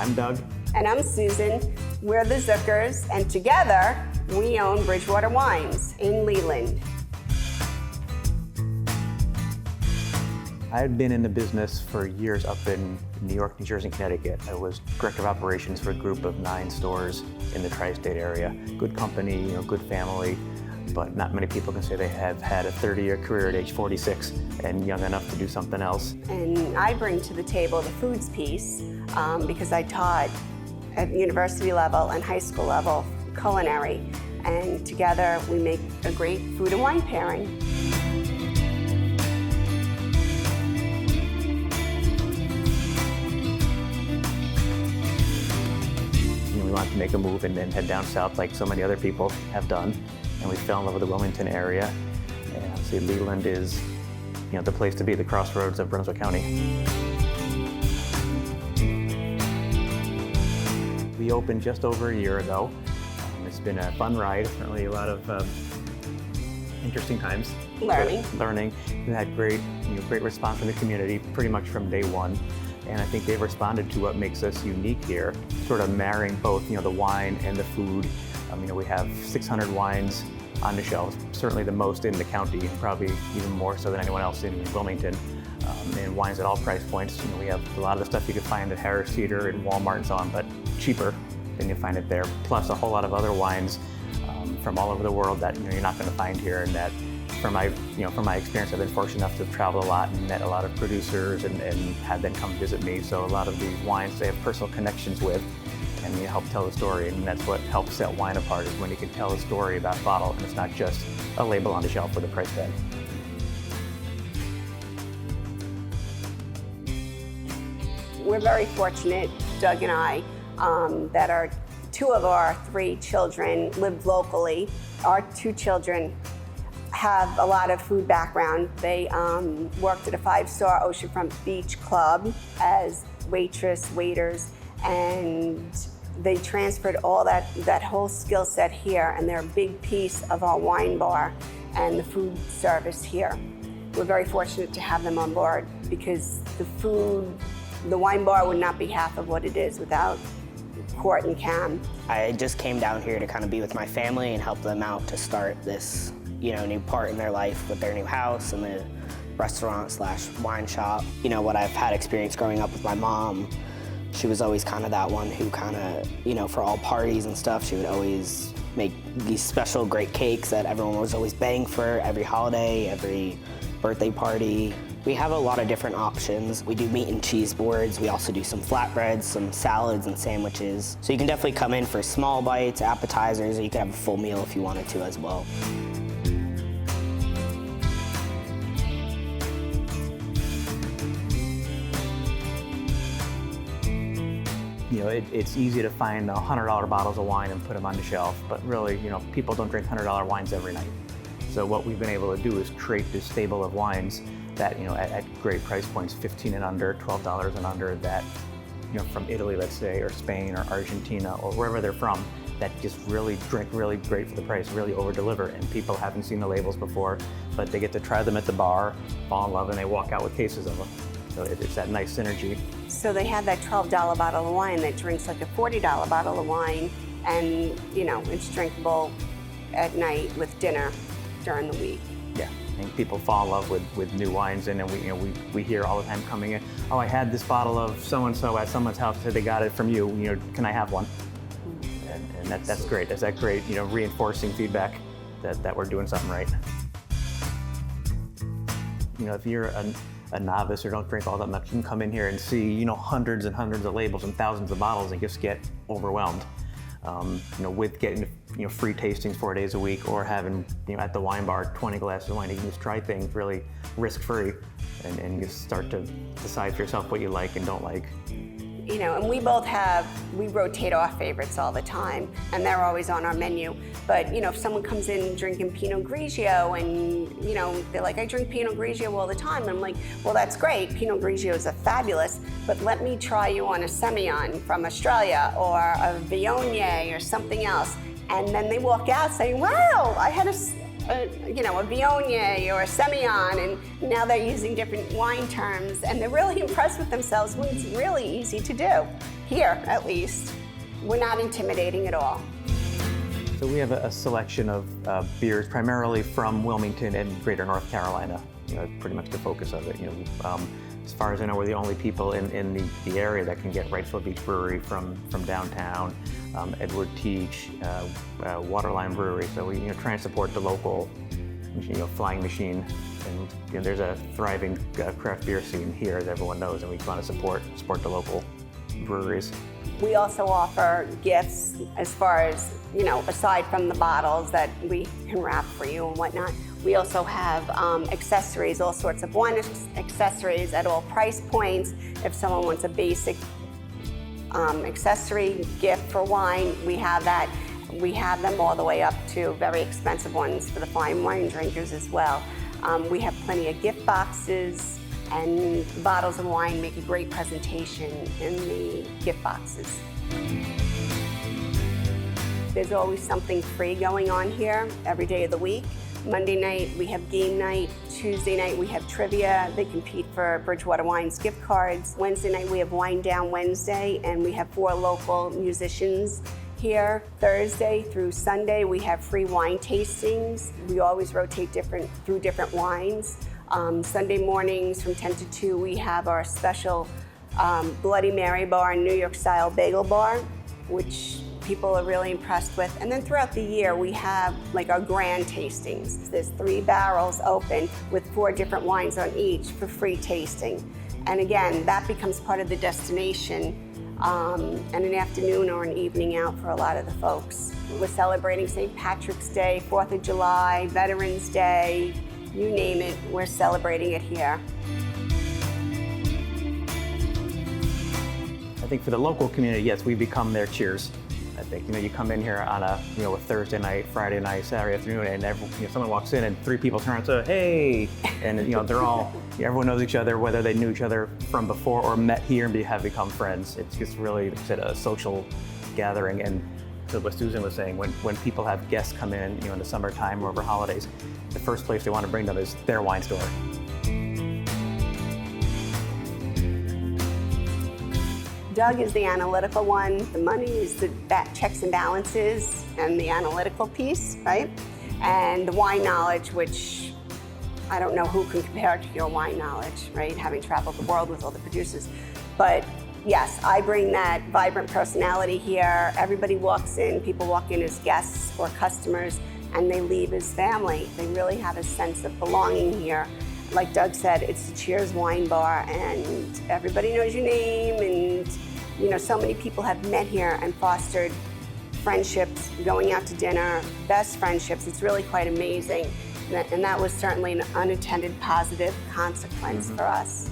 I'm Doug. And I'm Susan. We're the Zuckers, and together we own Bridgewater Wines in Leland. I had been in the business for years up in New York, New Jersey, and Connecticut. I was director of operations for a group of 9 stores in the tri-state area. Good company, good family, but not many people can say they have had a 30-year career at age 46 and young enough to do something else. And I bring to the table the foods piece because I taught at university level and high school level culinary, and together we make a great food and wine pairing. We wanted to make a move and then head down south like so many other people have done, and we fell in love with the Wilmington area. And obviously Leland is the place to be, the crossroads of Brunswick County. We opened just over a year ago. It's been a fun ride, certainly a lot of interesting times. Learning. We had great response from the community pretty much from day one. And I think they've responded to what makes us unique here, sort of marrying both, the wine and the food. We have 600 wines on the shelves, certainly the most in the county, and probably even more so than anyone else in Wilmington. And wines at all price points. We have a lot of the stuff you could find at Harris Teeter and Walmart and so on, but cheaper than you find it there. Plus a whole lot of other wines from all over the world that you're not going to find here, and that from my experience, I've been fortunate enough to travel a lot and met a lot of producers and had them come visit me. So a lot of these wines they have personal connections with, and you help tell the story. And that's what helps set wine apart, is when you can tell a story about a bottle, and it's not just a label on the shelf with a price tag. We're very fortunate, Doug and I, that two of our 3 children live locally. Our 2 children have a lot of food background. They worked at a 5-star oceanfront beach club as waiters, and they transferred all that whole skill set here, and they're a big piece of our wine bar and the food service here. We're very fortunate to have them on board, because the wine bar would not be half of what it is without Court and Cam. I just came down here to kind of be with my family and help them out to start this new part in their life with their new house and the restaurant/wine shop. What I've had experience growing up with my mom, she was always kind of that one who kind of, for all parties and stuff, she would always make these special great cakes that everyone was always baying for every holiday, every birthday party. We have a lot of different options. We do meat and cheese boards. We also do some flatbreads, some salads and sandwiches. So you can definitely come in for small bites, appetizers, or you can have a full meal if you wanted to as well. It's easy to find $100 bottles of wine and put them on the shelf, but really, people don't drink $100 wines every night. So what we've been able to do is create this stable of wines that, at great price points, $15 and under, $12 and under, that, from Italy, let's say, or Spain or Argentina or wherever they're from, that just really drink really great for the price, really over-deliver. And people haven't seen the labels before, but they get to try them at the bar, fall in love, and they walk out with cases of them. So it's that nice synergy. So they have that $12 bottle of wine that drinks like a $40 bottle of wine, and it's drinkable at night with dinner during the week. Yeah, and people fall in love with new wines, and then we hear all the time coming in, oh, I had this bottle of so-and-so at someone's house, said they got it from you, can I have one? And that's great. That's that great, reinforcing feedback that we're doing something right. If you're a novice or don't drink all that much, you can come in here and see, hundreds and hundreds of labels and thousands of bottles and just get overwhelmed. With getting, free tastings 4 days a week, or having, at the wine bar, 20 glasses of wine. You can just try things really risk-free and you start to decide for yourself what you like and don't like. And we rotate our favorites all the time, and they're always on our menu. But, if someone comes in drinking Pinot Grigio and, they're like, I drink Pinot Grigio all the time. And I'm like, well, that's great. Pinot Grigio is fabulous, but let me try you on a Semillon from Australia or a Viognier or something else. And then they walk out saying, wow, I had a Viognier or a Semillon, and now they're using different wine terms, and they're really impressed with themselves when it's really easy to do. here at least. We're not intimidating at all. So we have a selection of beers primarily from Wilmington and Greater North Carolina. Pretty much the focus of it. As far as I know, we're the only people in the area that can get Wrightsville Beach Brewery from downtown, Edward Teach, Waterline Brewery. So we try and support the local, flying machine. And there's a thriving craft beer scene here, as everyone knows, and we want to support the local breweries. We also offer gifts as far as, aside from the bottles that we can wrap for you and whatnot. We also have accessories, all sorts of wine accessories at all price points. If someone wants a basic accessory gift for wine, we have that. We have them all the way up to very expensive ones for the fine wine drinkers as well. We have plenty of gift boxes, and bottles of wine make a great presentation in the gift boxes. There's always something free going on here every day of the week. Monday night we have game night. Tuesday night we have trivia. They compete for Bridgewater Wine's gift cards. Wednesday night we have Wine Down Wednesday, and we have 4 local musicians here. Thursday through Sunday we have free wine tastings. We always rotate through different wines. Sunday mornings from 10 to 2 we have our special Bloody Mary bar and New York style bagel bar, which people are really impressed with. And then throughout the year we have like our grand tastings. There's 3 barrels open with 4 different wines on each for free tasting. And again, that becomes part of the destination and an afternoon or an evening out for a lot of the folks. We're celebrating St. Patrick's Day, 4th of July, Veterans Day, you name it, we're celebrating it here. I think for the local community, yes, we become their cheers. I think you come in here on a Thursday night, Friday night, Saturday afternoon, and someone walks in and 3 people turn and say, "Hey!" And they're all everyone knows each other, whether they knew each other from before or met here and have become friends. It's just really, like I said, a social gathering. And to what Susan was saying, when people have guests come in, in the summertime or over holidays, the first place they want to bring them is their wine store. Doug is the analytical one. The money is the checks and balances and the analytical piece, right? And the wine knowledge, which I don't know who can compare to your wine knowledge, right? Having traveled the world with all the producers. But yes, I bring that vibrant personality here. Everybody walks in, people walk in as guests or customers, and they leave as family. They really have a sense of belonging here. Like Doug said, it's the Cheers Wine Bar, and everybody knows your name, and so many people have met here and fostered friendships, going out to dinner, best friendships. It's really quite amazing, and that was certainly an unintended positive consequence for us.